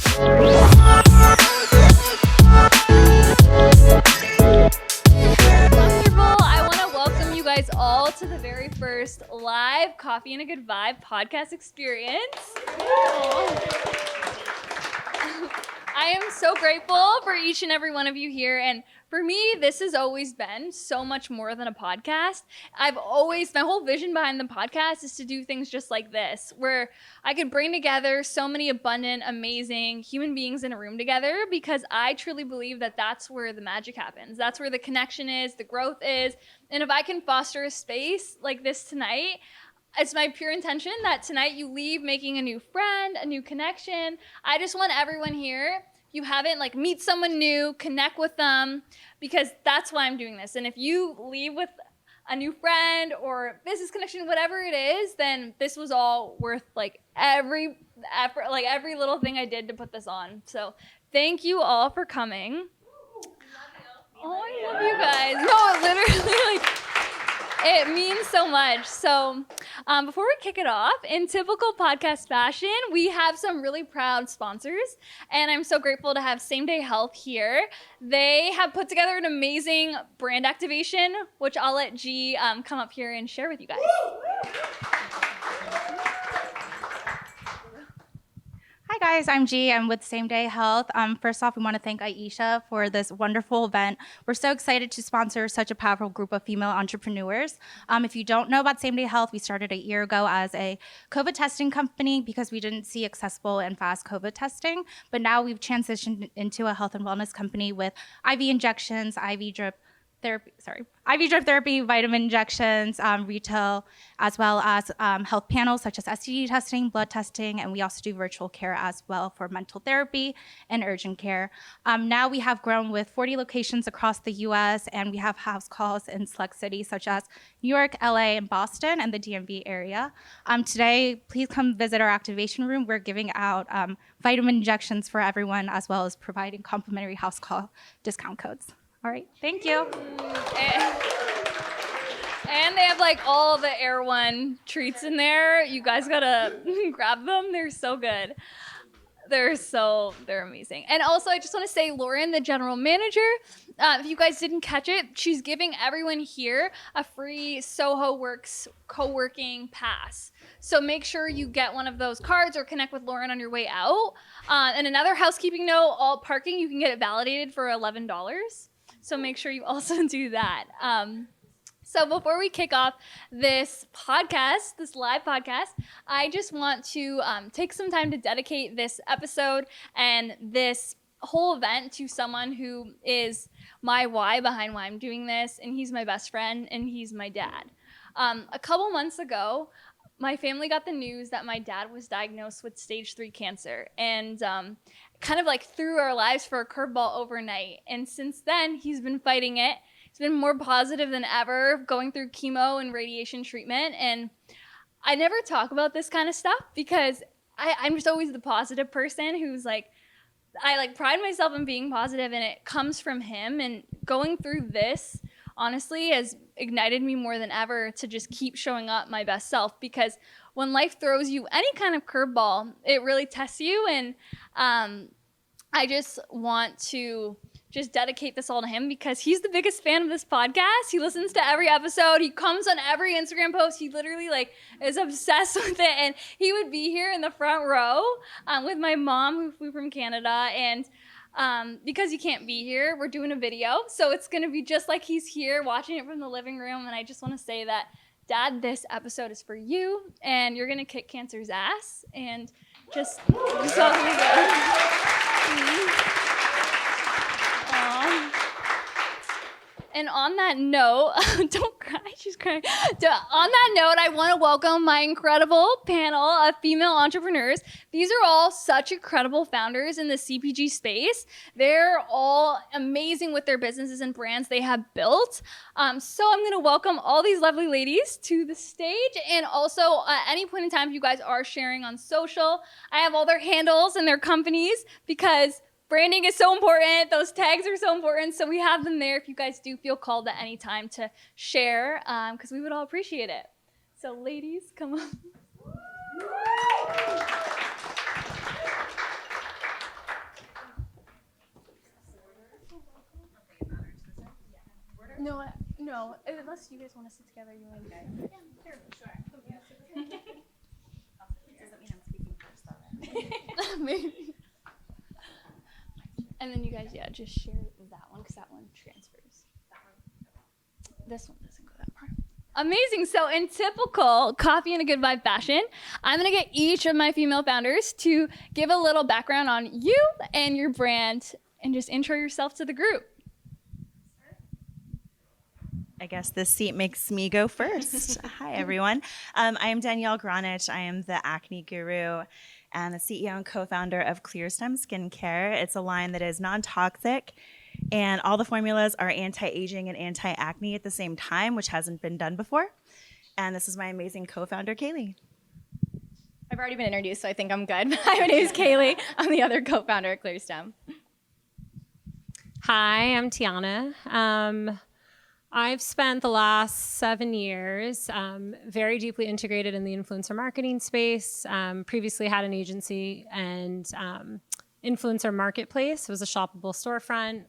I want to welcome you guys all to the very first live Coffee and a Good Vibe podcast experience. I am so grateful for each and every one of you here, and for me, this has always been so much more than a podcast. My whole vision behind the podcast is to do things just like this, where I could bring together so many abundant, amazing human beings in a room together, because I truly believe that that's where the magic happens. That's where the connection is, the growth is, and if I can foster a space like this tonight, it's my pure intention that tonight you leave making a new friend, a new connection. I just want everyone here, if you haven't, meet someone new, connect with them, because that's why I'm doing this. And if you leave with a new friend or business connection, whatever it is, then this was all worth every effort, every little thing I did to put this on. So thank you all for coming. Oh, I love you guys. No, literally, it means so much. So before we kick it off, in typical podcast fashion, we have some really proud sponsors, and I'm so grateful to have Same Day Health here. They have put together an amazing brand activation, which I'll let G come up here and share with you guys. Hi guys, I'm G. I'm with Same Day Health. First off, we want to thank Ayesha for this wonderful event. We're so excited to sponsor such a powerful group of female entrepreneurs. If you don't know about Same Day Health, we started a year ago as a COVID testing company because we didn't see accessible and fast COVID testing. But now we've transitioned into a health and wellness company with IV injections, IV drip therapy, vitamin injections, retail, as well as health panels such as STD testing, blood testing, and we also do virtual care as well for mental therapy and urgent care. Now we have grown with 40 locations across the U.S., and we have house calls in select cities such as New York, LA, and Boston, and the DMV area. Today, please come visit our activation room. We're giving out vitamin injections for everyone, as well as providing complimentary house call discount codes. All right, thank you. And they have all the Air One treats in there. You guys gotta grab them. They're so good. They're amazing. And also, I just want to say, Lauren, the general manager, if you guys didn't catch it, she's giving everyone here a free Soho Works co-working pass. So make sure you get one of those cards or connect with Lauren on your way out. And another housekeeping note, all parking, you can get it validated for $11. So make sure you also do that. So before we kick off this podcast, this live podcast, I just want to take some time to dedicate this episode and this whole event to someone who is my why behind why I'm doing this, and he's my best friend, and he's my dad. A couple months ago, my family got the news that my dad was diagnosed with stage 3 cancer, and kind of threw our lives for a curveball overnight. And since then, he's been fighting it. He's been more positive than ever, going through chemo and radiation treatment. And I never talk about this kind of stuff because I'm just always the positive person who's I pride myself in being positive, and it comes from him. And going through this, honestly, has ignited me more than ever to just keep showing up my best self, because when life throws you any kind of curveball, it really tests you. And I just want to just dedicate this all to him because he's the biggest fan of this podcast. He listens to every episode. He comes on every Instagram post. He literally is obsessed with it. And he would be here in the front row with my mom, who flew from Canada. And because he can't be here, we're doing a video. So it's going to be just like he's here watching it from the living room. And I just want to say that, Dad, this episode is for you, and you're going to kick cancer's ass. And just so And on that note, don't cry, she's crying. On that note, I want to welcome my incredible panel of female entrepreneurs. These are all such incredible founders in the CPG space. They're all amazing with their businesses and brands they have built. So I'm going to welcome all these lovely ladies to the stage. And also, at any point in time, if you guys are sharing on social, I have all their handles and their companies, because branding is so important. Those tags are so important. So we have them there if you guys do feel called at any time to share, because we would all appreciate it. So ladies, come on. know, unless you guys want to sit together, you want to guys. Yeah, sure. Doesn't mean I'm speaking first, though. Maybe. And then you guys, just share that one because that one transfers. This one doesn't go that far. Amazing. So in typical coffee and a good vibe fashion, I'm going to get each of my female founders to give a little background on you and your brand and just intro yourself to the group. I guess this seat makes me go first. Hi, everyone. I am Danielle Gronich. I am the acne guru and the CEO and co-founder of Clearstem Skincare. It's a line that is non-toxic, and all the formulas are anti-aging and anti-acne at the same time, which hasn't been done before. And this is my amazing co-founder, Kayleigh. I've already been introduced, so I think I'm good. Hi, my name is Kayleigh. I'm the other co-founder at Clearstem. Hi, I'm Tiana. I've spent the last 7 years very deeply integrated in the influencer marketing space. Previously had an agency and influencer marketplace. It was a shoppable storefront.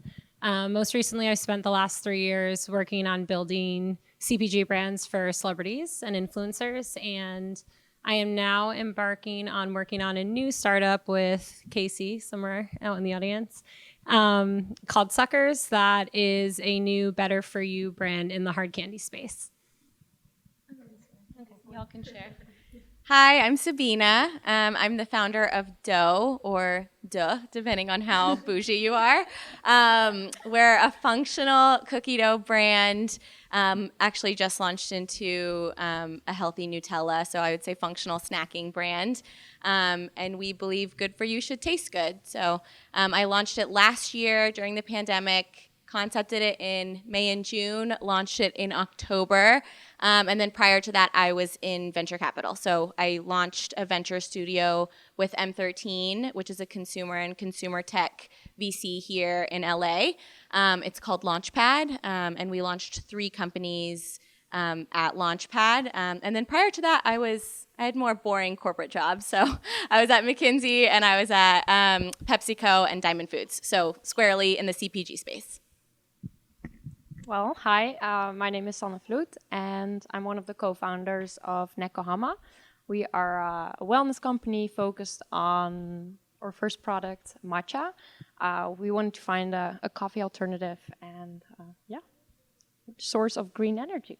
Most recently, I spent the last 3 years working on building CPG brands for celebrities and influencers. And I am now embarking on working on a new startup with Casey, somewhere out in the audience, called Suckerz. That is a new better for you brand in the hard candy space. Okay, y'all can share. Hi, I'm Sabeena. I'm the founder of Deux, or Deux, depending on how bougie you are. We're a functional cookie dough brand, actually just launched into a healthy Nutella, so I would say functional snacking brand. And we believe good for you should taste good. So I launched it last year during the pandemic, concepted it in May and June, launched it in October. And then prior to that, I was in venture capital. So I launched a venture studio with M13, which is a consumer and consumer tech VC here in LA. It's called Launchpad, and we launched 3 companies at Launchpad. And then prior to that, I had more boring corporate jobs. So I was at McKinsey and I was at PepsiCo and Diamond Foods. So squarely in the CPG space. Well, hi, my name is Sanne and I'm one of the co-founders of Nekohama. We are a wellness company focused on our first product, matcha. We wanted to find a coffee alternative and, source of green energy.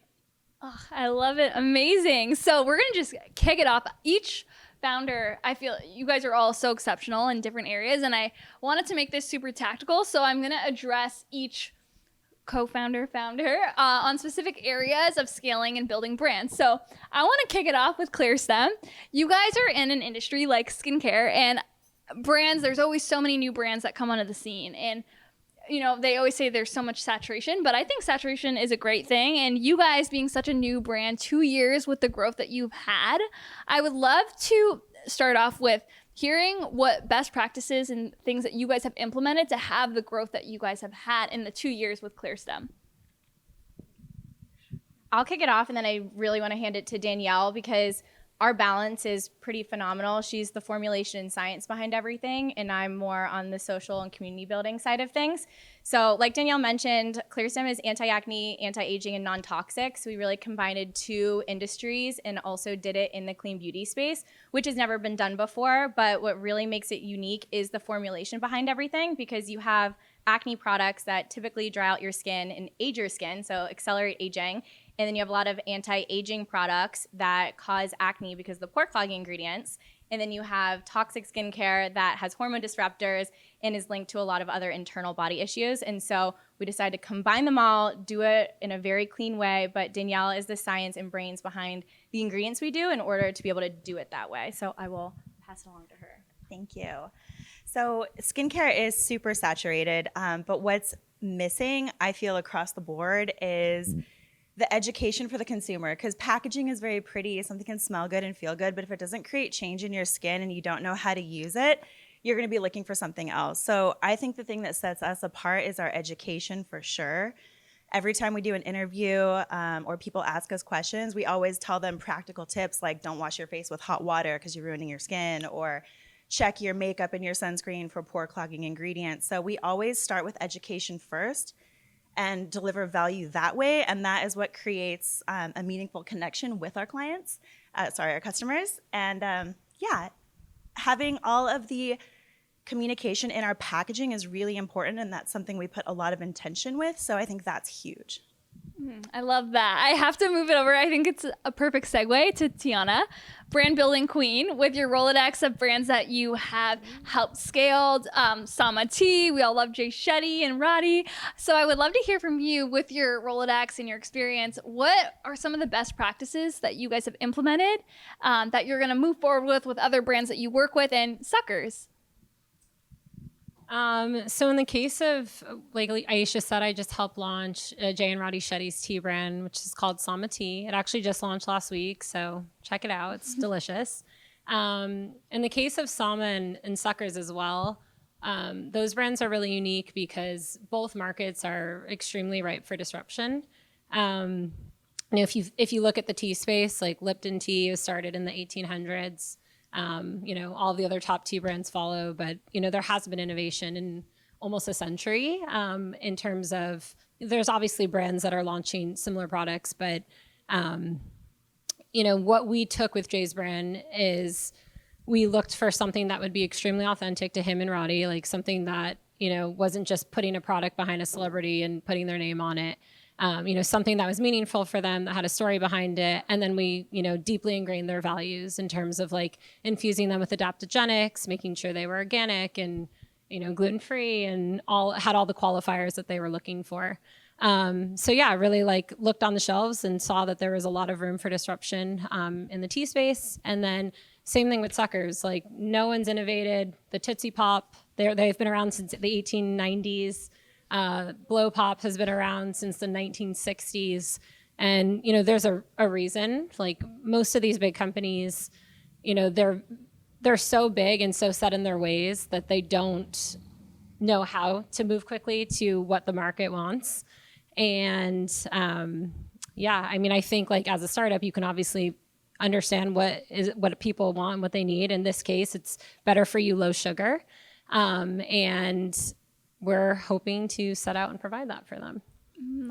Oh, I love it. Amazing. So we're going to just kick it off. Each founder, I feel you guys are all so exceptional in different areas, and I wanted to make this super tactical. So I'm going to address each co-founder, founder on specific areas of scaling and building brands. So I want to kick it off with Clearstem. You guys are in an industry like skincare and brands. There's always so many new brands that come onto the scene. And, you know, they always say there's so much saturation, but I think saturation is a great thing. And you guys being such a new brand, 2 years with the growth that you've had, I would love to start off with hearing what best practices and things that you guys have implemented to have the growth that you guys have had in the 2 years with Clearstem. I'll kick it off, and then I really want to hand it to Danielle because our balance is pretty phenomenal. She's the formulation and science behind everything, and I'm more on the social and community building side of things. So like Danielle mentioned, Clearstem is anti-acne, anti-aging, and non-toxic. So we really combined 2 industries and also did it in the clean beauty space, which has never been done before. But what really makes it unique is the formulation behind everything, because you have acne products that typically dry out your skin and age your skin, so accelerate aging. And then you have a lot of anti-aging products that cause acne because of the pore clogging ingredients. And then you have toxic skincare that has hormone disruptors and is linked to a lot of other internal body issues. And so we decided to combine them all, do it in a very clean way. But Danielle is the science and brains behind the ingredients we do in order to be able to do it that way. So I will pass it along to her. Thank you. So skincare is super saturated, but what's missing, I feel, across the board is the education for the consumer, because packaging is very pretty. Something can smell good and feel good, but if it doesn't create change in your skin and you don't know how to use it, you're going to be looking for something else. So I think the thing that sets us apart is our education for sure. Every time we do an interview or people ask us questions, we always tell them practical tips like don't wash your face with hot water because you're ruining your skin, or check your makeup and your sunscreen for pore clogging ingredients. So we always start with education first. and deliver value that way. And that is what creates a meaningful connection with our clients, our customers. And having all of the communication in our packaging is really important, and that's something we put a lot of intention with. So I think that's huge. I love that. I have to move it over. I think it's a perfect segue to Tiana, brand building queen, with your Rolodex of brands that you have helped scaled. Sama T, we all love Jay Shetty and Roddy. So I would love to hear from you with your Rolodex and your experience. What are some of the best practices that you guys have implemented that you're going to move forward with other brands that you work with, and Suckerz? So in the case of, like Ayesha said, I just helped launch Jay and Roddy Shetty's tea brand, which is called Sama Tea. It actually just launched last week, so check it out. It's delicious. In the case of Sama and Suckerz as well, those brands are really unique because both markets are extremely ripe for disruption. If you look at the tea space, like Lipton tea was started in the 1800s. All the other top tea brands follow, but, there has been innovation in almost a century in terms of, there's obviously brands that are launching similar products, but, what we took with Jay's brand is we looked for something that would be extremely authentic to him and Roddy, like something that, wasn't just putting a product behind a celebrity and putting their name on it. Something that was meaningful for them, that had a story behind it. And then we, deeply ingrained their values in terms of like infusing them with adaptogenics, making sure they were organic and, gluten-free, and had all the qualifiers that they were looking for. Really like looked on the shelves and saw that there was a lot of room for disruption in the tea space. And then same thing with Suckerz, like no one's innovated the Tootsie Pop. They've been around since the 1890s. Blow Pop has been around since the 1960s. And, there's a reason. Like most of these big companies, they're so big and so set in their ways that they don't know how to move quickly to what the market wants. And I think like as a startup, you can obviously understand what people want, what they need. In this case, it's better for you, low sugar. And we're hoping to set out and provide that for them.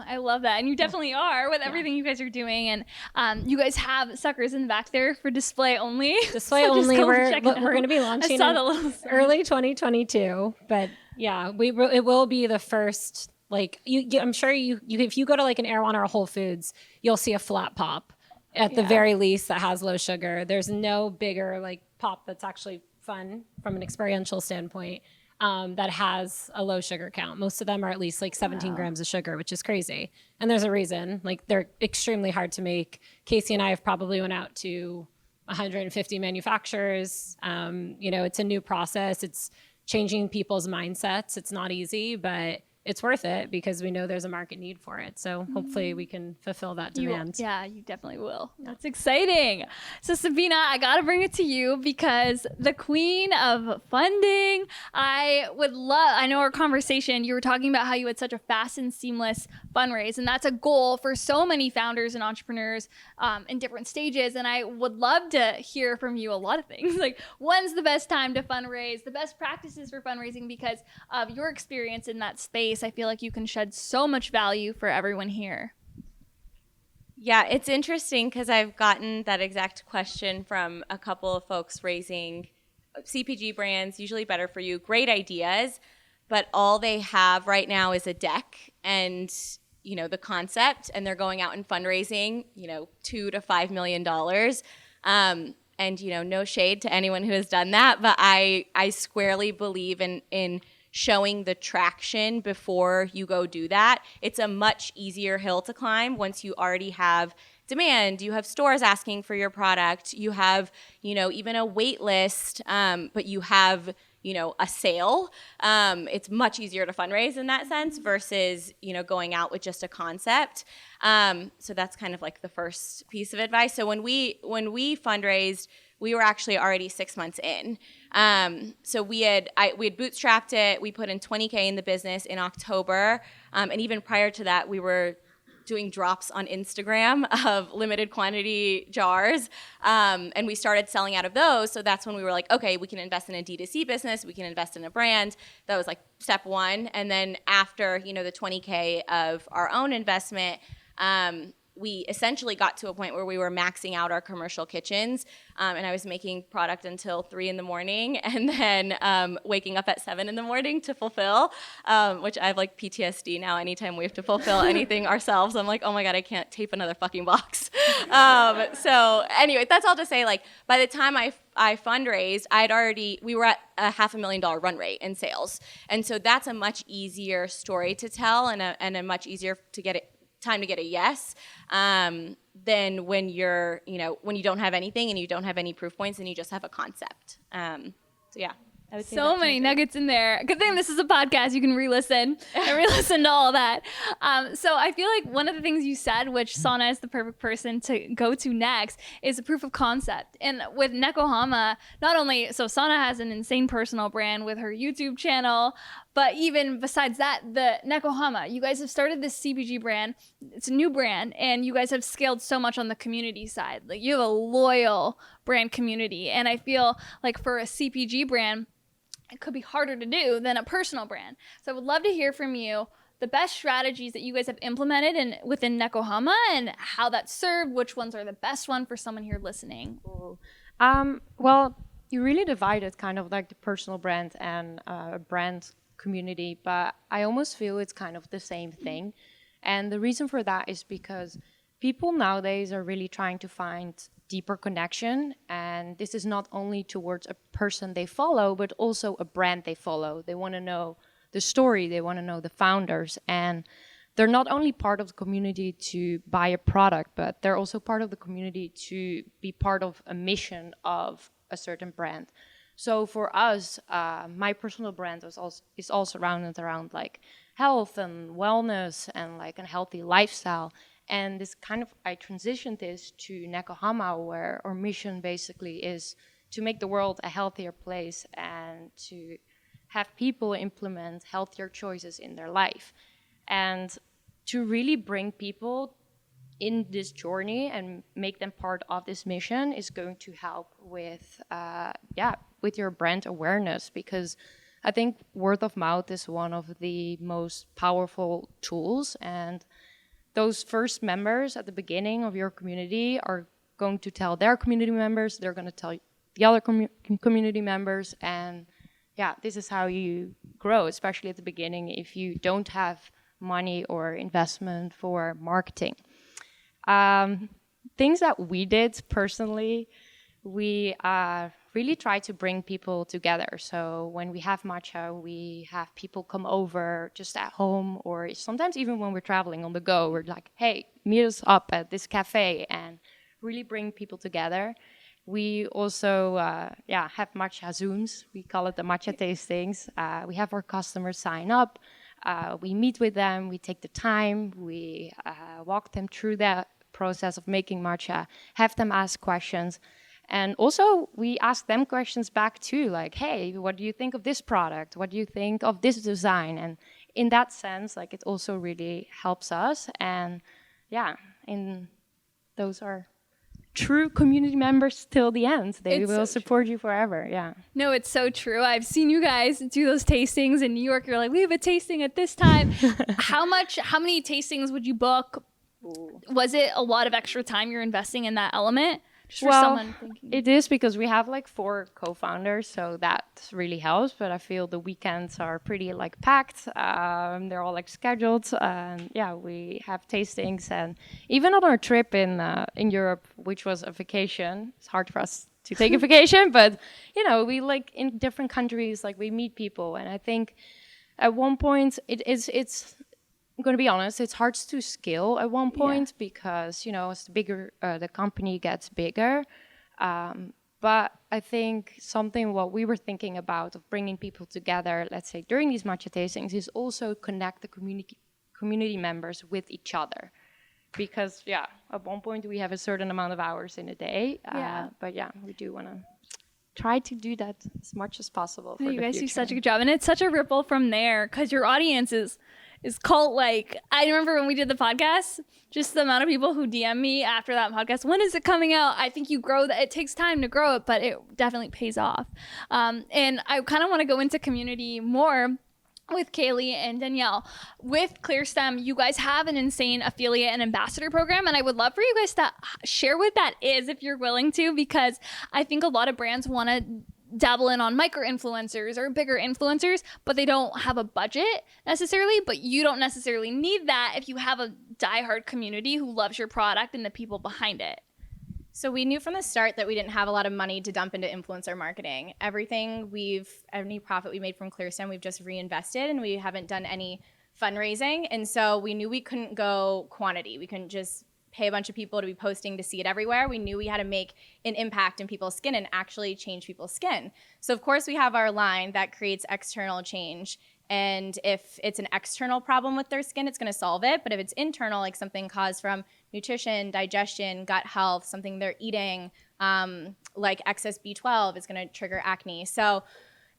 I love that. And you definitely are with everything you guys are doing. And you guys have Suckerz in the back there for display only. Display only. We're going to be launching in early 2022. But yeah, it will be the first, like, I'm sure if you go to like an Erewhon or a Whole Foods, you'll see a flat pop at the very least that has low sugar. There's no bigger like pop that's actually fun from an experiential standpoint. That has a low sugar count. Most of them are at least like 17 grams of sugar, which is crazy. And there's a reason. Like they're extremely hard to make. Casey and I have probably went out to 150 manufacturers. It's a new process. It's changing people's mindsets. It's not easy, but it's worth it because we know there's a market need for it. So hopefully we can fulfill that demand. You definitely will. That's exciting. So Sabeena, I got to bring it to you because the queen of funding, I know our conversation, you were talking about how you had such a fast and seamless fundraise, and that's a goal for so many founders and entrepreneurs in different stages. And I would love to hear from you a lot of things, like when's the best time to fundraise, the best practices for fundraising, because of your experience in that space. I feel like you can shed so much value for everyone here. Yeah, it's interesting because I've gotten that exact question from a couple of folks raising CPG brands, usually better for you, great ideas, but all they have right now is a deck and, the concept, and they're going out and fundraising, $2 to $5 million. And, no shade to anyone who has done that, but I squarely believe in showing the traction before you go do that. It's a much easier hill to climb once you already have demand. You have stores asking for your product. You have, even a wait list, but you have, a sale. It's much easier to fundraise in that sense versus, going out with just a concept. So that's kind of like the first piece of advice. So when we fundraised, we were actually already 6 months in. So we had bootstrapped it. We put in $20K in the business in October. And even prior to that, we were doing drops on Instagram of limited quantity jars. And we started selling out of those. So that's when we were like, okay, we can invest in a D2C business. We can invest in a brand. That was like step one. And then after, the 20K of our own investment, we essentially got to a point where we were maxing out our commercial kitchens, and I was making product until 3 in the morning, and then waking up at 7 in the morning to fulfill, which I have like PTSD now. Anytime we have to fulfill anything ourselves, I'm like, oh my God, I can't tape another fucking box. So anyway, that's all to say, like, by the time I fundraised, we were at a $500,000 run rate in sales. And so that's a much easier story to tell and a much easier time to get a yes than when you're, when you don't have anything and you don't have any proof points and you just have a concept. So yeah. I would say So many nuggets in there. Good thing this is a podcast. You can re-listen and re-listen to all that. So I feel like one of the things you said, which Sanne is the perfect person to go to next, is a proof of concept. And with Nekohama, not only, so Sanne has an insane personal brand with her YouTube channel, but even besides that, the Nekohama, you guys have started this CPG brand. It's a new brand, and you guys have scaled so much on the community side. Like, you have a loyal brand community. And I feel like for a CPG brand, it could be harder to do than a personal brand. So I would love to hear from you the best strategies that you guys have implemented within Nekohama and how that served, which ones are the best one for someone here listening. Cool. Well, you really divided kind of like the personal brand and brand community, but I almost feel it's kind of the same thing. And the reason for that is because people nowadays are really trying to find deeper connection, and this is not only towards a person they follow, but also a brand they follow. They want to know the story, they want to know the founders, and they're not only part of the community to buy a product, but they're also part of the community to be part of a mission of a certain brand. So for us, my personal brand is all surrounded around like health and wellness and like a healthy lifestyle. And this kind of, I transitioned this to Nekohama, where our mission basically is to make the world a healthier place and to have people implement healthier choices in their life. And to really bring people in this journey and make them part of this mission is going to help with your brand awareness, because I think word of mouth is one of the most powerful tools, and those first members at the beginning of your community are going to tell their community members, they're going to tell the other community members, and this is how you grow, especially at the beginning if you don't have money or investment for marketing. Things that we did personally, we really try to bring people together. So when we have matcha, we have people come over just at home, or sometimes even when we're traveling on the go, we're like, hey, meet us up at this cafe, and really bring people together. We also have matcha Zooms. We call it the matcha tastings. We have our customers sign up. We meet with them. We take the time. We walk them through that process of making matcha, have them ask questions. And also, we ask them questions back too, like, hey, what do you think of this product? What do you think of this design? And in that sense, like, it also really helps us. And those are true community members till the end. They will support you forever. Yeah. No, it's so true. I've seen you guys do those tastings in New York. You're like, we have a tasting at this time. How many tastings would you book? Ooh. Was it a lot of extra time you're investing in that element? It is, because we have like 4 co-founders, so that really helps. But I feel the weekends are pretty like packed. They're all like scheduled. We have tastings, and even on our trip in Europe, which was a vacation. It's hard for us to take a vacation, but we like in different countries, like we meet people, and I think at one point it's. I'm going to be honest, it's hard to scale at one point because, as the bigger the company gets bigger. But I think what we were thinking about of bringing people together, let's say during these matcha tastings, is also connect the community members with each other. Because, at one point we have a certain amount of hours in a day. But we do want to try to do that as much as possible. You guys do such a good job. And it's such a ripple from there, because your audience is is cult-like. I remember when we did the podcast, just the amount of people who DM me after that podcast, when is it coming out? I think you grow that. It takes time to grow it, but it definitely pays off. And I kind of want to go into community more with Kayleigh and Danielle. With Clearstem, you guys have an insane affiliate and ambassador program, and I would love for you guys to share what that is if you're willing to, because I think a lot of brands want to dabble in on micro influencers or bigger influencers, but they don't have a budget necessarily. But you don't necessarily need that if you have a diehard community who loves your product and the people behind it. So we knew from the start that we didn't have a lot of money to dump into influencer marketing. Any profit we made from Clearstem, we've just reinvested, and we haven't done any fundraising. And so we knew we couldn't go quantity. We couldn't just pay a bunch of people to be posting to see it everywhere. We knew we had to make an impact in people's skin and actually change people's skin. So of course we have our line that creates external change. And if it's an external problem with their skin, it's going to solve it. But if it's internal, like something caused from nutrition, digestion, gut health, something they're eating, like excess B12 is going to trigger acne. So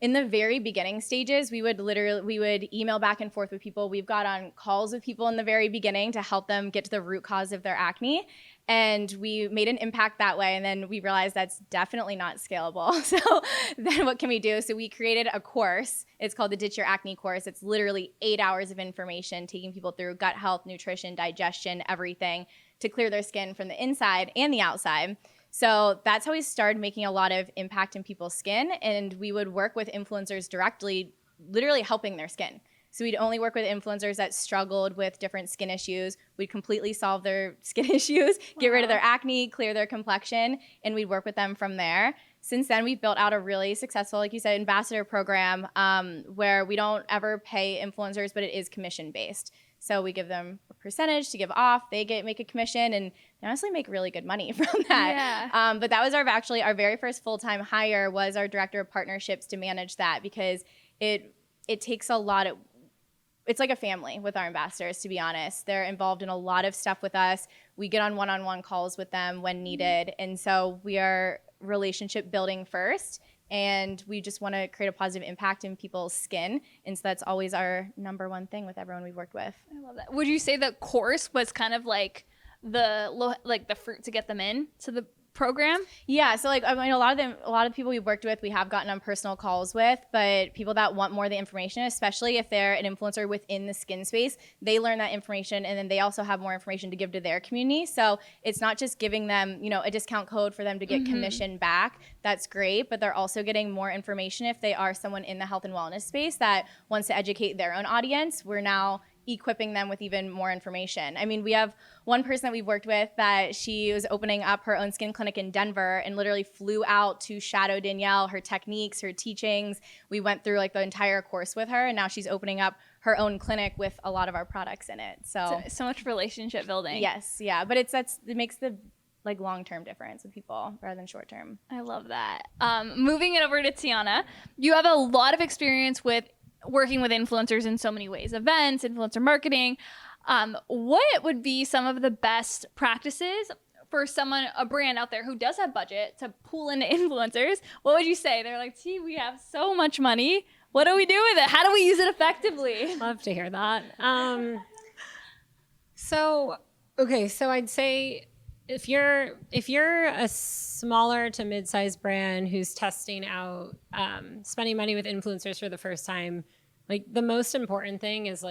in the very beginning stages, we would email back and forth with people. We've got on calls with people in the very beginning to help them get to the root cause of their acne. And we made an impact that way. And then we realized that's definitely not scalable. So then what can we do? So we created a course. It's called the Ditch Your Acne course. It's literally 8 hours of information, taking people through gut health, nutrition, digestion, everything to clear their skin from the inside and the outside. So that's how we started making a lot of impact in people's skin. And we would work with influencers directly, literally helping their skin. So we'd only work with influencers that struggled with different skin issues. We'd completely solve their skin issues, get rid of their acne, clear their complexion, and we'd work with them from there. Since then, we've built out a really successful, like you said, ambassador program where we don't ever pay influencers, but it is commission-based. So we give them a percentage to give off. They make a commission, and they honestly make really good money from that. Yeah. But that was our very first full-time hire was our director of partnerships to manage that, because it takes a lot of. It's like a family with our ambassadors, to be honest. They're involved in a lot of stuff with us. We get on one-on-one calls with them when needed, and so we are relationship building first. And we just want to create a positive impact in people's skin. And so that's always our number one thing with everyone we've worked with. I love that. Would you say the course was kind of like the fruit to get them in to the program? Yeah, so a lot of people we've worked with, we have gotten on personal calls with, but people that want more of the information, especially if they're an influencer within the skin space, they learn that information, and then they also have more information to give to their community. So it's not just giving them, a discount code for them to get commission back. That's great, but they're also getting more information if they are someone in the health and wellness space that wants to educate their own audience. We're now equipping them with even more information. I mean, we have one person that we've worked with that she was opening up her own skin clinic in Denver and literally flew out to shadow Danielle, her techniques, her teachings. We went through the entire course with her, and now she's opening up her own clinic with a lot of our products in it. So much relationship building. Yes, yeah, but it makes the long-term difference with people rather than short-term. I love that. Moving it over to Tiana, you have a lot of experience with working with influencers in so many ways, events, influencer marketing. What would be some of the best practices for a brand out there who does have budget to pull into influencers? What would you say? They're like, T, we have so much money. What do we do with it? How do we use it effectively? Love to hear that. So I'd say if you're a smaller to mid-sized brand who's testing out spending money with influencers for the first time, the most important thing is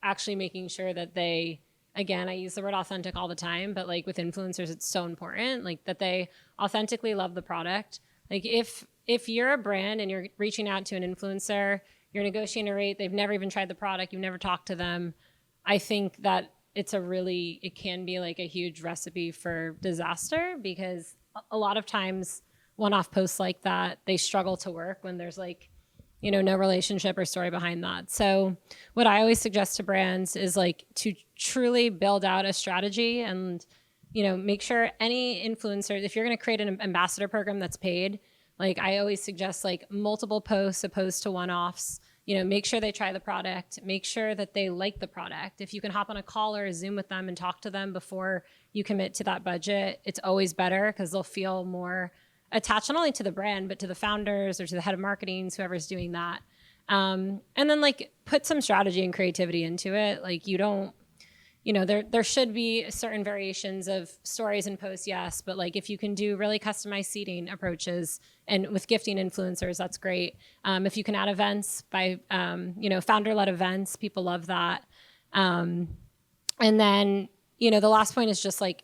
actually making sure that they, again, I use the word authentic all the time, but with influencers, it's so important that they authentically love the product. If you're a brand and you're reaching out to an influencer, you're negotiating a rate, they've never even tried the product, you've never talked to them, I think that it can be a huge recipe for disaster, because a lot of times one-off posts like that, they struggle to work when there's no relationship or story behind that. So what I always suggest to brands is to truly build out a strategy and, make sure any influencer, if you're going to create an ambassador program that's paid, I always suggest multiple posts opposed to one-offs. Make sure they try the product, make sure that they like the product. If you can hop on a call or a Zoom with them and talk to them before you commit to that budget, it's always better, because they'll feel more attached not only to the brand, but to the founders or to the head of marketing, whoever's doing that. And then like put some strategy and creativity into it. Like you don't, there should be certain variations of stories and posts, yes, but like if you can do really customized seating approaches and with gifting influencers, that's great. If you can add events by, founder-led events, people love that. And then, the last point is just like,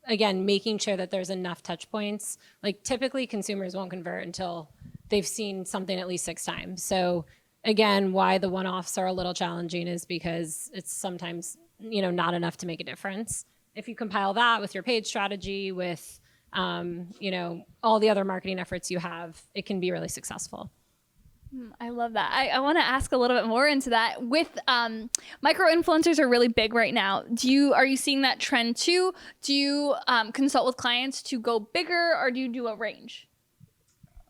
again, making sure that there's enough touch points. Like typically consumers won't convert until they've seen something at least 6 times. So again, why the one-offs are a little challenging is because it's sometimes, not enough to make a difference. If you compile that with your paid strategy, with, all the other marketing efforts you have, it can be really successful. I love that. I want to ask a little bit more into that. With micro influencers are really big right now. Are you seeing that trend too? Do you consult with clients to go bigger, or do you do a range?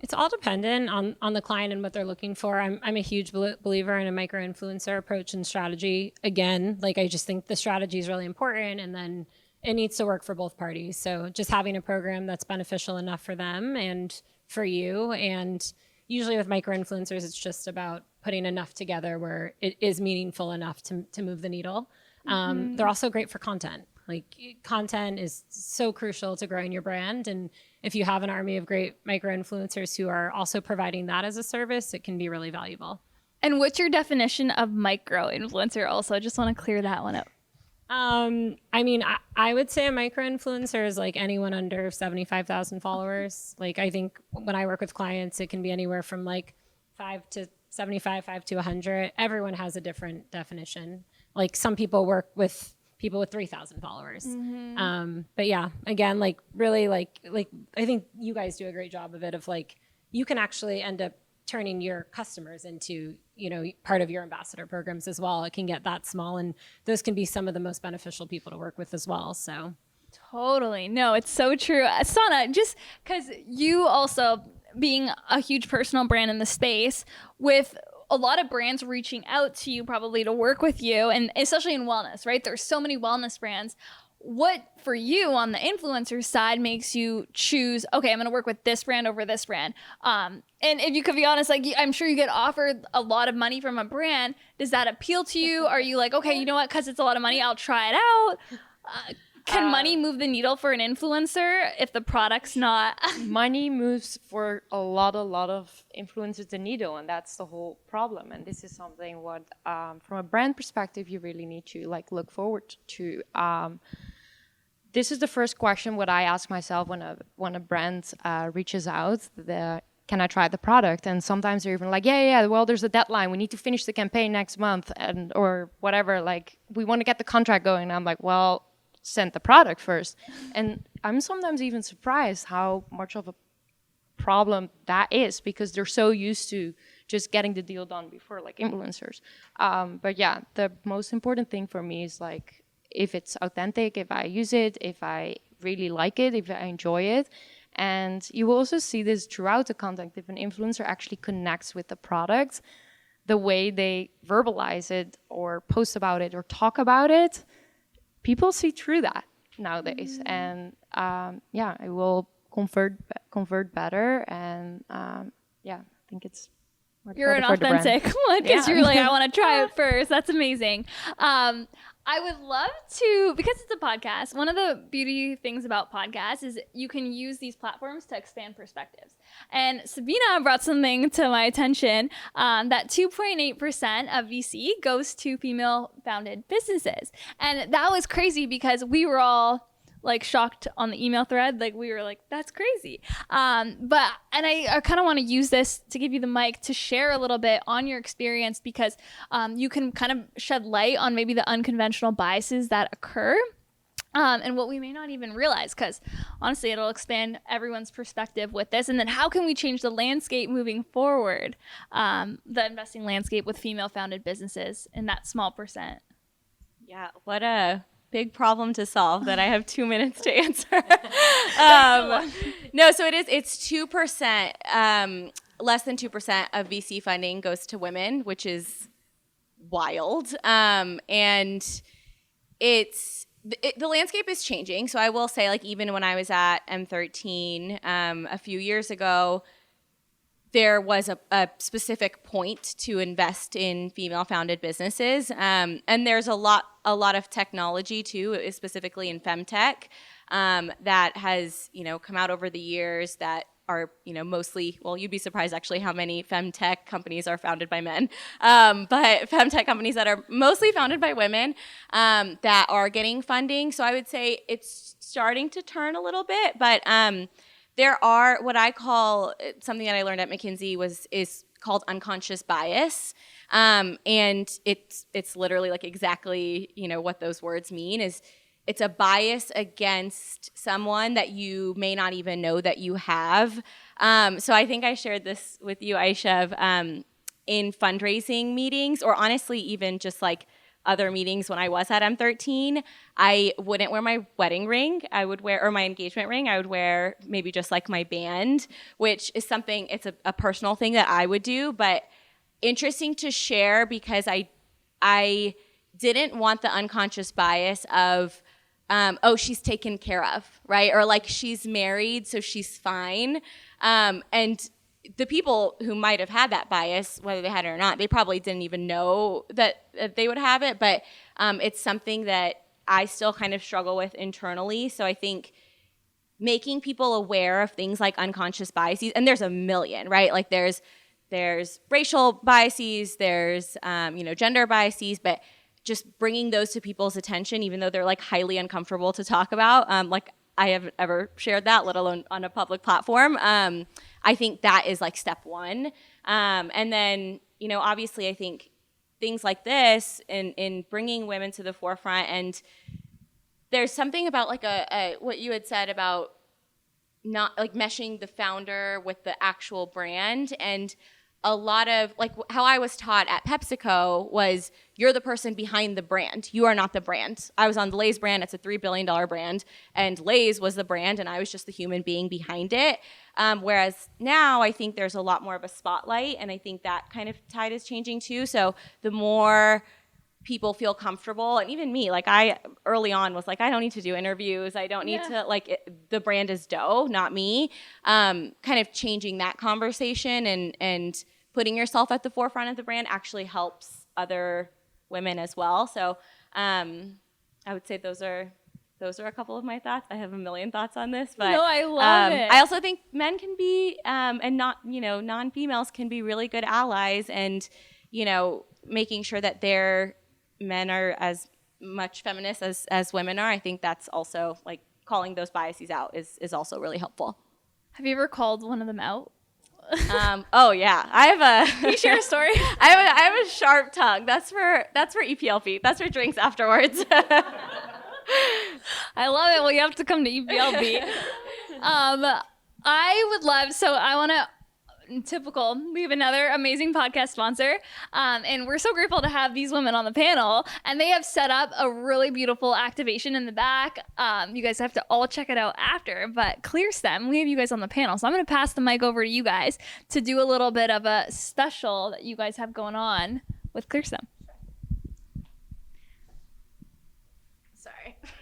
It's all dependent on the client and what they're looking for. I'm a huge believer in a micro influencer approach and strategy. Again, like I just think the strategy is really important, and then it needs to work for both parties. So just having a program that's beneficial enough for them and for you. And usually with micro influencers, it's just about putting enough together where it is meaningful enough to move the needle. They're also great for content. Like content is so crucial to growing your brand. And if you have an army of great micro influencers who are also providing that as a service, it can be really valuable. And what's your definition of micro influencer also? I just want to clear that one up. I would say a micro influencer is like anyone under 75,000 followers. Like I think when I work with clients, it can be anywhere from like 5 to 75, 5 to 100. Everyone has a different definition. Like some people work with people with 3,000 followers. But yeah, again, like really like I think you guys do a great job of it, of like, you can actually end up turning your customers into, part of your ambassador programs as well. It can get that small, and those can be some of the most beneficial people to work with as well. So totally. No, it's so true. Sanne, just because you also being a huge personal brand in the space, with a lot of brands reaching out to you probably to work with you, and especially in wellness, right? There's so many wellness brands. What for you on the influencer side makes you choose, okay, I'm going to work with this brand over this brand? And if you could be honest, like I'm sure you get offered a lot of money from a brand. Does that appeal to you? Are you like, okay, you know what? Because it's a lot of money, I'll try it out. Can money move the needle for an influencer if the product's not? Money moves for a lot of influencers the needle, and that's the whole problem. And this is something what, from a brand perspective, you really need to like look forward to. This is the first question what I ask myself when a brand reaches out. Can I try the product? And sometimes they're even like, yeah, well, there's a deadline. We need to finish the campaign next month, or whatever. Like, we want to get the contract going. And I'm like, well, send the product first. And I'm sometimes even surprised how much of a problem that is, because they're so used to just getting the deal done before, like influencers. But yeah, the most important thing for me is like, if it's authentic, if I use it, if I really like it, if I enjoy it. And you will also see this throughout the content. If an influencer actually connects with the product, the way they verbalize it or post about it or talk about it, people see through that nowadays. And it will convert better. And I think it's you're an authentic one, because you're like, I want to try it first. That's amazing. I would love to, because it's a podcast, one of the beauty things about podcasts is you can use these platforms to expand perspectives. And Sabeena brought something to my attention, that 2.8% of VC goes to female-founded businesses. And that was crazy because we were all like shocked on the email thread. Like we were like, that's crazy. But I kind of want to use this to give you the mic to share a little bit on your experience, because you can kind of shed light on maybe the unconventional biases that occur. And what we may not even realize, because honestly, it'll expand everyone's perspective with this. And then how can we change the landscape moving forward, the investing landscape with female-founded businesses in that small percent? Yeah, what a big problem to solve that I have 2 minutes to answer. No, so it's 2%, less than 2% of VC funding goes to women, which is wild. And the landscape is changing. So I will say, like, even when I was at M13 a few years ago, there was a specific point to invest in female-founded businesses, and there's a lot of technology too, specifically in femtech, that has come out over the years that are mostly, well, you'd be surprised actually how many femtech companies are founded by men, but femtech companies that are mostly founded by women that are getting funding. So I would say it's starting to turn a little bit, but there are what I call, something that I learned at McKinsey is called unconscious bias, and it's literally like exactly what those words mean. Is it's a bias against someone that you may not even know that you have. So I think I shared this with you, Ayesha, in fundraising meetings, or honestly even just like other meetings when I was at M13, I wouldn't wear my wedding ring. I would wear, or my engagement ring, I would wear maybe just like my band, which is something, it's a personal thing that I would do, but interesting to share because I didn't want the unconscious bias of, oh, she's taken care of, right? Or like she's married, so she's fine. And the people who might have had that bias, whether they had it or not, they probably didn't even know that they would have it. But it's something that I still kind of struggle with internally. So I think making people aware of things like unconscious biases, and there's a million, right? Like there's racial biases, there's gender biases, but just bringing those to people's attention, even though they're like highly uncomfortable to talk about, like I haven't ever shared that, let alone on a public platform. I think that is like step one. And then, obviously I think things like this in bringing women to the forefront, and there's something about like what you had said about not like meshing the founder with the actual brand, and a lot of like how I was taught at PepsiCo was you're the person behind the brand. You are not the brand. I was on the Lay's brand. It's a $3 billion brand, and Lay's was the brand, and I was just the human being behind it. Whereas now I think there's a lot more of a spotlight, and I think that kind of tide is changing too. So the more people feel comfortable, and even me, like I early on was like, I don't need to do interviews. I don't need to, like, the brand is Doe, not me. Kind of changing that conversation and putting yourself at the forefront of the brand actually helps other women as well. So I would say those are a couple of my thoughts. I have a million thoughts on this, but no, I love it. I also think men can be, and not, non-females can be really good allies, and, making sure that their men are as much feminists as women are. I think that's also like calling those biases out is also really helpful. Have you ever called one of them out? Oh yeah, Can you share a story? I have a sharp tongue. That's for EPLP. That's for drinks afterwards. I love it. Well, you have to come to EPLP. I would love, so I want to, typical, we have another amazing podcast sponsor, and we're so grateful to have these women on the panel, and they have set up a really beautiful activation in the back. You guys have to all check it out after, but Clearstem, we have you guys on the panel, so I'm going to pass the mic over to you guys to do a little bit of a special that you guys have going on with Clearstem.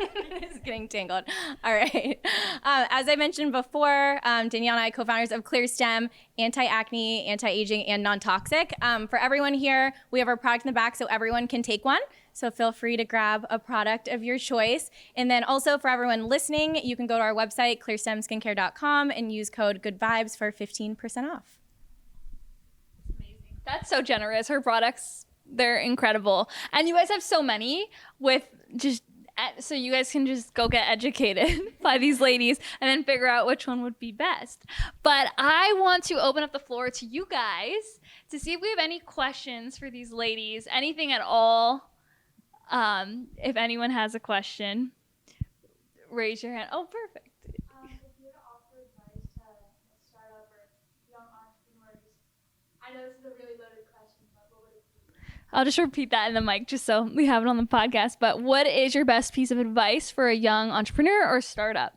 It's getting tangled. All right. As I mentioned before, Danielle and I, co-founders of Clearstem, anti-acne, anti-aging, and non-toxic. For everyone here, we have our product in the back so everyone can take one. So feel free to grab a product of your choice. And then also for everyone listening, you can go to our website, clearstemskincare.com, and use code GOODVIBES for 15% off. That's so generous. Her products, they're incredible. And you guys have so many with just, so you guys can just go get educated by these ladies and then figure out which one would be best. But I want to open up the floor to you guys to see if we have any questions for these ladies, anything at all. If anyone has a question, raise your hand. Oh, perfect. If you were to offer advice to a startup or young entrepreneurs, I know this is a really loaded question, but what would it be? I'll just repeat that in the mic just so we have it on the podcast. But what is your best piece of advice for a young entrepreneur or startup?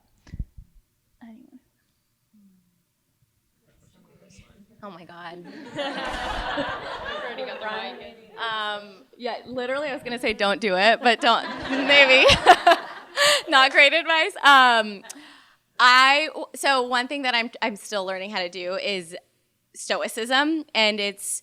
Anyone? Oh my God. Yeah, literally I was going to say don't do it, but don't, maybe. Not great advice. So one thing that I'm still learning how to do is stoicism, and it's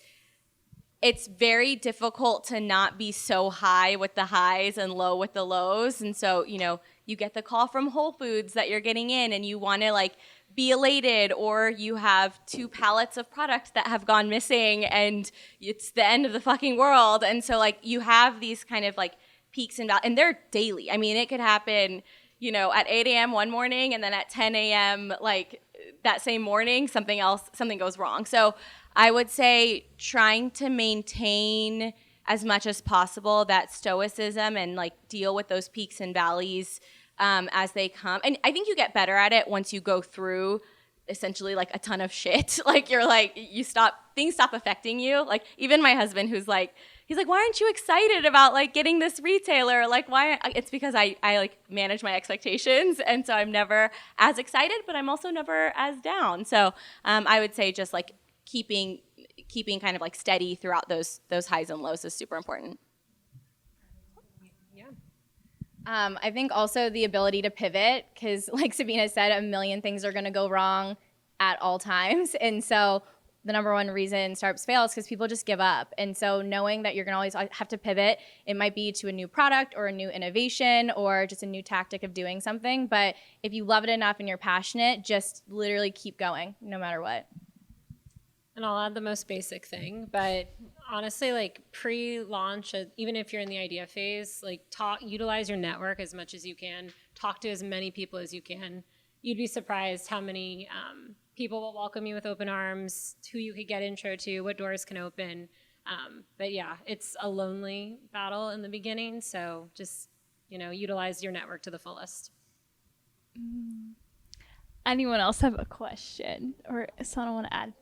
very difficult to not be so high with the highs and low with the lows. And so, you get the call from Whole Foods that you're getting in and you want to like be elated, or you have 2 pallets of product that have gone missing and it's the end of the fucking world. And so like you have these kind of like peaks and valleys, and they're daily. I mean, it could happen, at 8 a.m. one morning, and then at 10 a.m. like that same morning, something goes wrong. So I would say trying to maintain as much as possible that stoicism and like deal with those peaks and valleys as they come. And I think you get better at it once you go through essentially like a ton of shit. Like things stop affecting you. Like even my husband, he's like, why aren't you excited about like getting this retailer? Like why? It's because I like manage my expectations. And so I'm never as excited, but I'm also never as down. So I would say just like keeping kind of like steady throughout those highs and lows is super important. I think also the ability to pivot, because like Sabeena said, a million things are going to go wrong at all times. And so the number one reason startups fail is because people just give up. And so knowing that you're going to always have to pivot, it might be to a new product or a new innovation or just a new tactic of doing something. But if you love it enough and you're passionate, just literally keep going no matter what. And I'll add the most basic thing, but honestly, like pre-launch, even if you're in the idea phase, like utilize your network as much as you can. Talk to as many people as you can. You'd be surprised how many people will welcome you with open arms, who you could get intro to, what doors can open. But yeah, it's a lonely battle in the beginning, so just utilize your network to the fullest. Anyone else have a question or someone want to add?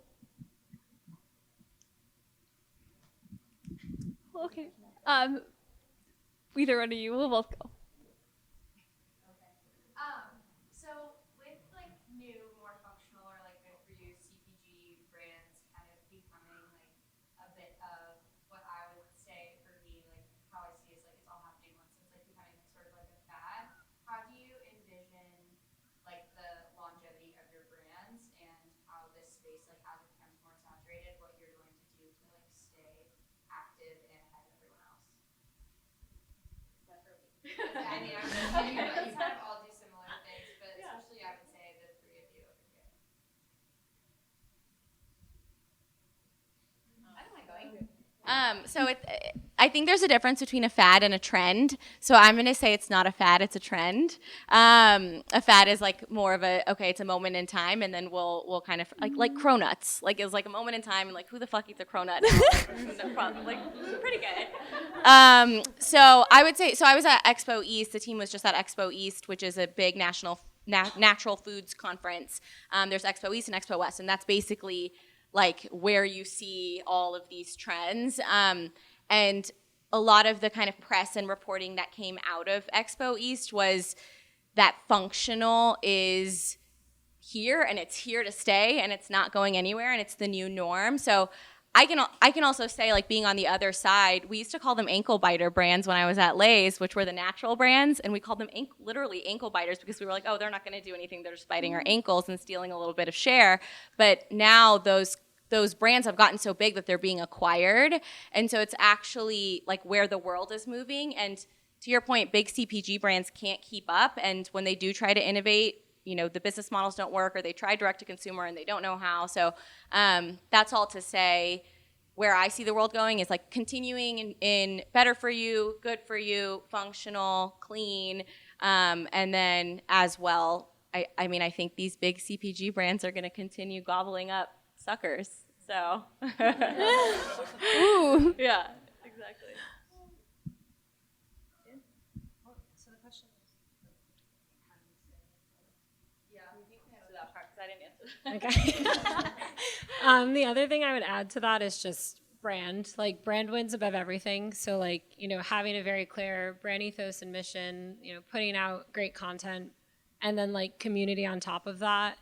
Okay. Either one of you, we'll both go. So with like new, more functional or like good for you CPG brands kind of becoming like a bit of what I would say for me, like how I see is like it's all happening once. It's like becoming like sort of like a fad. How do you envision like the longevity of your brands and how this space, like as it becomes more saturated, what you're going to do to like stay active and ahead of everyone else? I mean, I'm assuming that you kind of all do similar things, but especially I would say the 3 of you over here. I don't mind going. So I think there's a difference between a fad and a trend. So I'm going to say it's not a fad, it's a trend. A fad is like more of it's a moment in time, and then we'll kind of like cronuts. Like it was like a moment in time, and like who the fuck eats a cronut? No problem. Like pretty good. So I would say, I was at Expo East. The team was just at Expo East, which is a big natural foods conference. There's Expo East and Expo West, and that's basically like where you see all of these trends. And a lot of the kind of press and reporting that came out of Expo East was that functional is here and it's here to stay and it's not going anywhere and it's the new norm. So I can also say, like, being on the other side, we used to call them ankle biter brands when I was at Lay's, which were the natural brands, and we called them literally ankle biters because we were like, oh, they're not going to do anything. They're just biting our ankles and stealing a little bit of share. But now those brands have gotten so big that they're being acquired. And so it's actually like where the world is moving. And to your point, big CPG brands can't keep up. And when they do try to innovate, the business models don't work, or they try direct to consumer and they don't know how. So that's all to say where I see the world going is like continuing in better for you, good for you, functional, clean. And then as well, I mean, I think these big CPG brands are going to continue gobbling up Suckerz. So, Ooh. Yeah, exactly. So the question is, yeah, you can answer that part because I didn't answer that. Okay. The other thing I would add to that is just brand. Like, brand wins above everything. So, like, having a very clear brand ethos and mission, putting out great content, and then like community on top of that.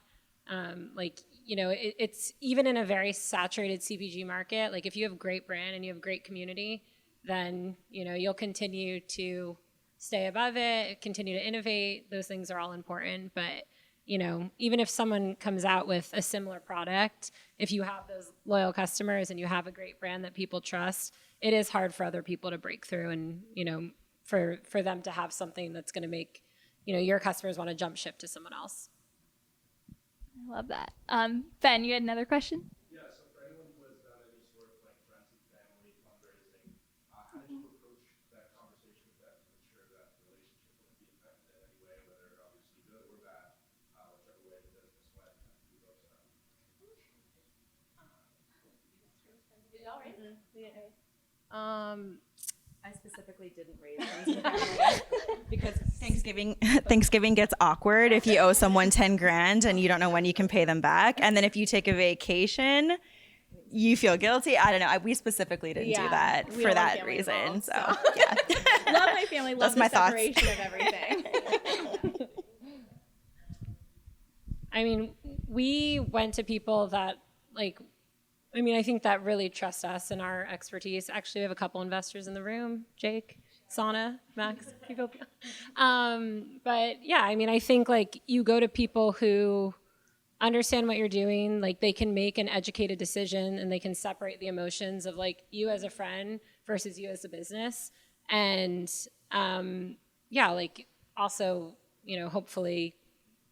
It's even in a very saturated CPG market. Like, if you have great brand and you have great community, then, you'll continue to stay above it, continue to innovate. Those things are all important. But even if someone comes out with a similar product, if you have those loyal customers and you have a great brand that people trust, it is hard for other people to break through and, for them to have something that's going to make, your customers want to jump ship to someone else. I love that. Ben, you had another question? Yeah, so for anyone who has done any sort of like friends and family fundraising, how did you approach that conversation with them to ensure that the relationship wouldn't be affected in any way, whether obviously good or bad, whichever way the business went through those times? I specifically didn't raise friends and family because Thanksgiving gets awkward if you owe someone 10 grand and you don't know when you can pay them back. And then if you take a vacation, you feel guilty. I don't know. We specifically didn't do that for that reason. Involved, so yeah. Love my family, love That's my the separation of everything. I mean, we went to people that I think that really trust us and our expertise. Actually, we have a couple investors in the room, Jake, Sanne, Max, people. But yeah, I think you go to people who understand what you're doing, they can make an educated decision and they can separate the emotions of you as a friend versus you as a business. And also, hopefully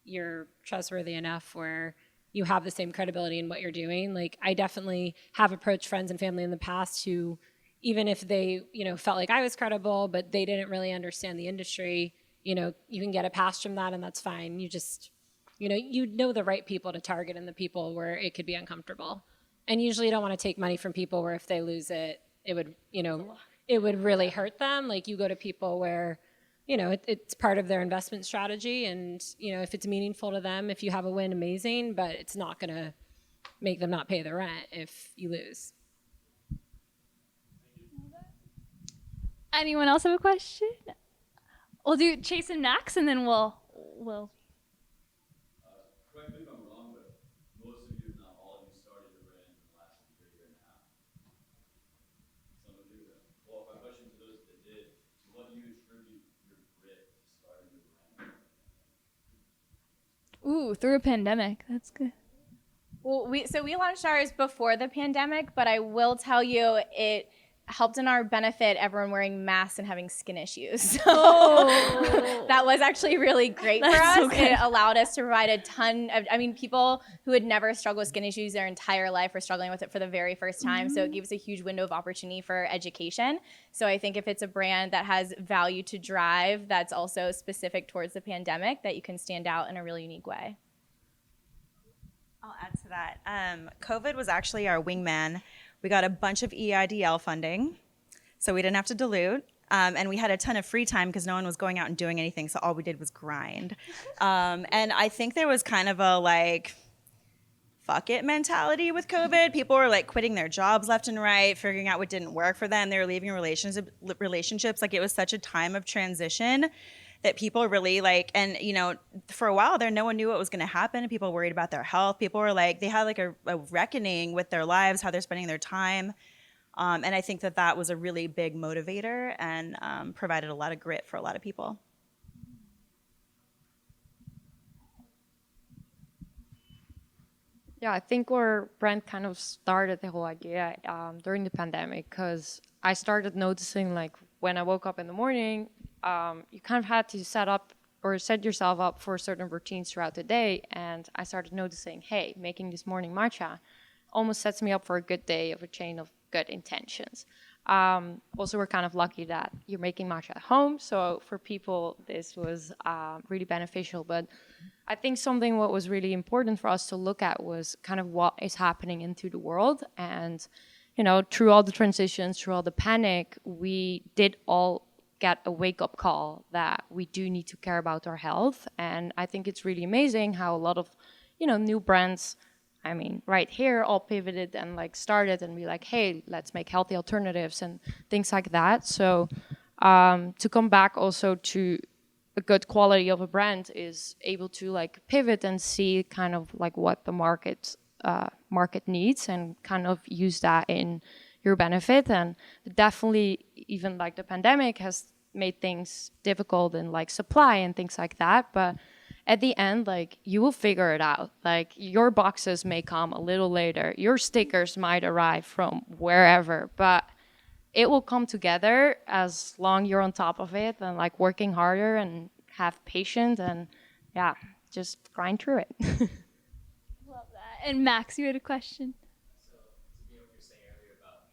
you're trustworthy enough where you have the same credibility in what you're doing. I definitely have approached friends and family in the past who, even if they, felt like I was credible, but they didn't really understand the industry, you can get a pass from that and that's fine. You just, you know the right people to target and the people where it could be uncomfortable. And usually you don't want to take money from people where if they lose it, it would, it would really hurt them. You go to people where, it's part of their investment strategy. And, if it's meaningful to them, if you have a win, amazing, but it's not going to make them not pay the rent if you lose. Anyone else have a question? We'll do Chase and Max, and then we'll. Correct me if I'm wrong, but most of you, if not all of you, started the brand in the last year and a half. Some of you have. Well, my question to those that did, what do you attribute your grit to starting the brand? Ooh, through a pandemic. That's good. Well, we launched ours before the pandemic, but I will tell you it helped in our benefit everyone wearing masks and having skin issues. So that was actually really great for us. So it allowed us to provide a ton of, people who had never struggled with skin issues their entire life were struggling with it for the very first time. So it gave us a huge window of opportunity for education. So I think if it's a brand that has value to drive, that's also specific towards the pandemic, that you can stand out in a really unique way. I'll add to that. COVID was actually our wingman. We got a bunch of EIDL funding, so we didn't have to dilute. And we had a ton of free time because no one was going out and doing anything, so all we did was grind. And I think there was kind of a fuck it mentality with COVID. People were quitting their jobs left and right, figuring out what didn't work for them. They were leaving relationships. It was such a time of transition that people really and for a while there, no one knew what was going to happen. People worried about their health. People were they had a reckoning with their lives, how they're spending their time. And I think that was a really big motivator and provided a lot of grit for a lot of people. Yeah, I think our brand kind of started the whole idea during the pandemic, because I started noticing when I woke up in the morning, you kind of had to set yourself up for certain routines throughout the day. And I started noticing, hey, making this morning matcha almost sets me up for a good day of a chain of good intentions. Also, we're kind of lucky that you're making matcha at home. So for people, this was really beneficial. But I think what was really important for us to look at was kind of what is happening into the world. And, through all the transitions, through all the panic, we did all get a wake-up call that we do need to care about our health. And I think it's really amazing how a lot of, new brands, right here, all pivoted and started and be hey, let's make healthy alternatives and things like that. So to come back also to a good quality of a brand is able to pivot and see kind of what the market needs and kind of use that in your benefit. And definitely even the pandemic has made things difficult in supply and things like that. But at the end, like, you will figure it out. Like, your boxes may come a little later. Your stickers might arrive from wherever, but it will come together as long you're on top of it and like working harder and have patience and yeah, just grind through it. Love that. And Max, you had a question. So, to be what you're saying earlier about,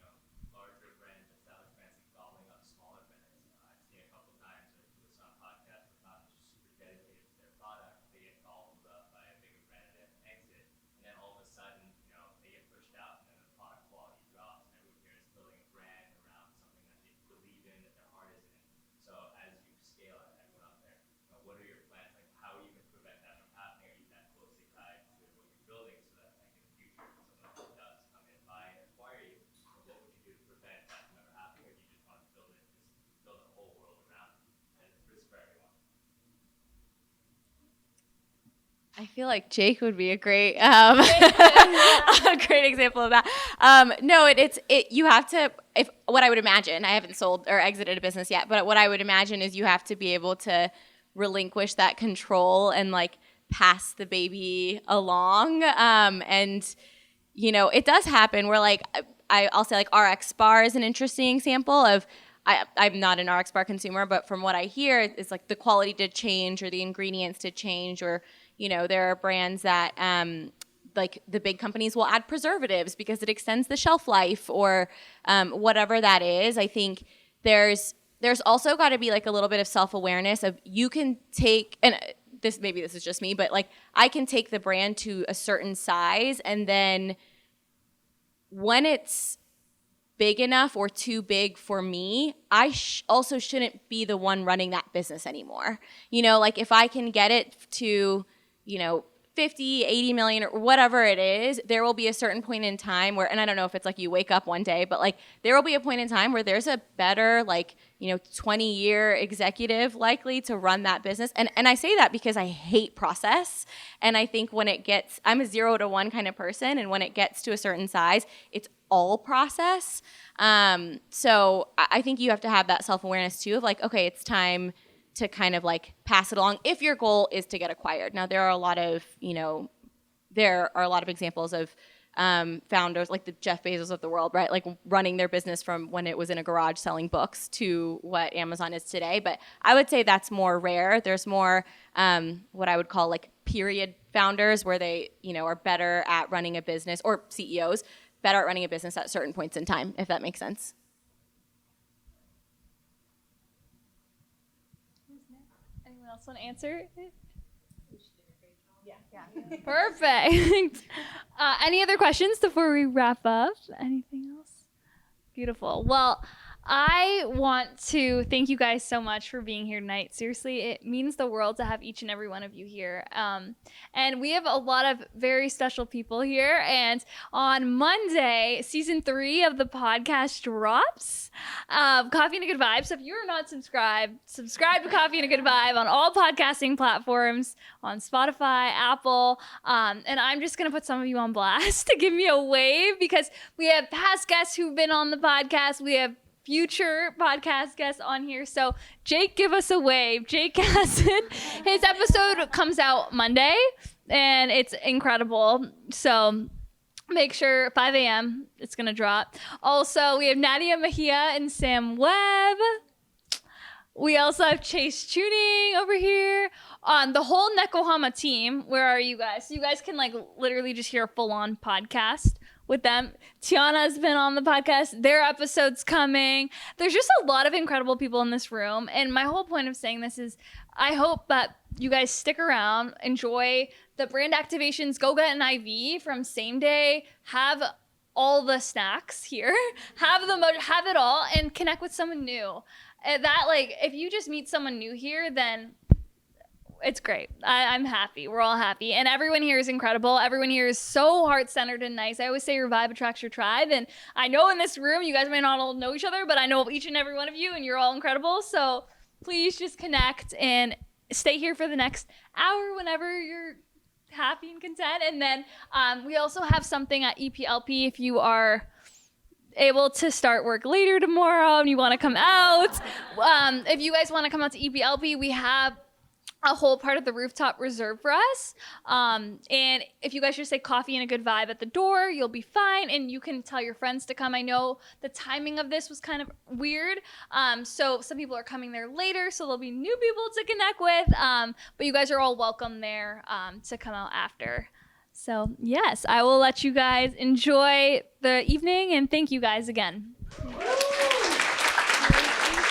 larger brands, established brands, like gobbling up smaller brands, I've seen a couple times with some podcasts where founders are super dedicated to their product, they get gobbled up by a bigger brand and they exit, and then all of a sudden, they get pushed out, and then the product quality drops, and everyone here is building a brand around something that they believe in, that their heart is in. So, as you scale it, everyone out there, what are your plans? Like, how are you going to prevent that from happening? Are you that closely tied to what you're building so that, like, in the future, if someone does come in, buy, and acquire you, what would you do to prevent that from ever happening? Or do you just want to build a whole world around it, and it's risk for everyone? I feel like Jake would be a great, a great example of that. No, you have to, if what I would imagine, I haven't sold or exited a business yet, but what I would imagine is you have to be able to relinquish that control and like pass the baby along. And, it does happen where like, I'll say like RX bar is an interesting example of, I'm not an RX bar consumer, but from what I hear, it's like the quality did change or the ingredients did change or, there are brands that like the big companies will add preservatives because it extends the shelf life or whatever that is. I think there's also got to be like a little bit of self-awareness of you can take, and this is just me, but like I can take the brand to a certain size and then when it's big enough or too big for me, I also shouldn't be the one running that business anymore. Like if I can get it to 50, 80 million or whatever it is, there will be a certain point in time where, and I don't know if it's like you wake up one day, but like there will be a point in time where there's a better 20-year executive likely to run that business. And I say that because I hate process. And I think when I'm a 0 to 1 kind of person. And when it gets to a certain size, it's all process. So I think you have to have that self-awareness too of like, okay, it's time to kind of like pass it along if your goal is to get acquired. Now there are a lot of examples of founders like the Jeff Bezos of the world, right? Like running their business from when it was in a garage selling books to what Amazon is today. But I would say that's more rare. There's more what I would call like period founders where they, are better at running a business, or CEOs better at running a business at certain points in time, if that makes sense. Anyone else want to answer? Yeah. Perfect. Any other questions before we wrap up? Anything else? Beautiful. Well, I want to thank you guys so much for being here tonight. Seriously, it means the world to have each and every one of you here. And we have a lot of very special people here. And on Monday, season 3 of the podcast drops. Coffee and a Good Vibe. So if you're not subscribed, subscribe to Coffee and a Good Vibe on all podcasting platforms, on Spotify, Apple. And I'm just going to put some of you on blast to give me a wave because we have past guests who've been on the podcast. We have future podcast guests on here. So Jake, give us a wave. Jake Casson, his episode comes out Monday and it's incredible. So make sure 5 a.m. it's going to drop. Also, we have Nadia Mejia and Sam Webb. We also have Chase Tuning over here. On the whole Nekohama team, where are you guys? So you guys can like literally just hear a full-on podcast with them. Tiana's been on the podcast. Their episode's coming. There's just a lot of incredible people in this room. And my whole point of saying this is I hope that you guys stick around, enjoy the brand activations, go get an IV from same day, have all the snacks here, have it all, and connect with someone new. That like, if you just meet someone new here, then it's great. I'm happy. We're all happy. And everyone here is incredible. Everyone here is so heart-centered and nice. I always say your vibe attracts your tribe. And I know in this room, you guys may not all know each other, but I know each and every one of you, and you're all incredible. So please just connect and stay here for the next hour whenever you're happy and content. And then we also have something at EPLP if you are able to start work later tomorrow and you want to come out. If you guys want to come out to EPLP, we have a whole part of the rooftop reserved for us. And if you guys just say coffee and a good vibe at the door, you'll be fine. And you can tell your friends to come. I know the timing of this was kind of weird. So some people are coming there later, so there'll be new people to connect with. But you guys are all welcome there to come out after. So yes, I will let you guys enjoy the evening, and thank you guys again.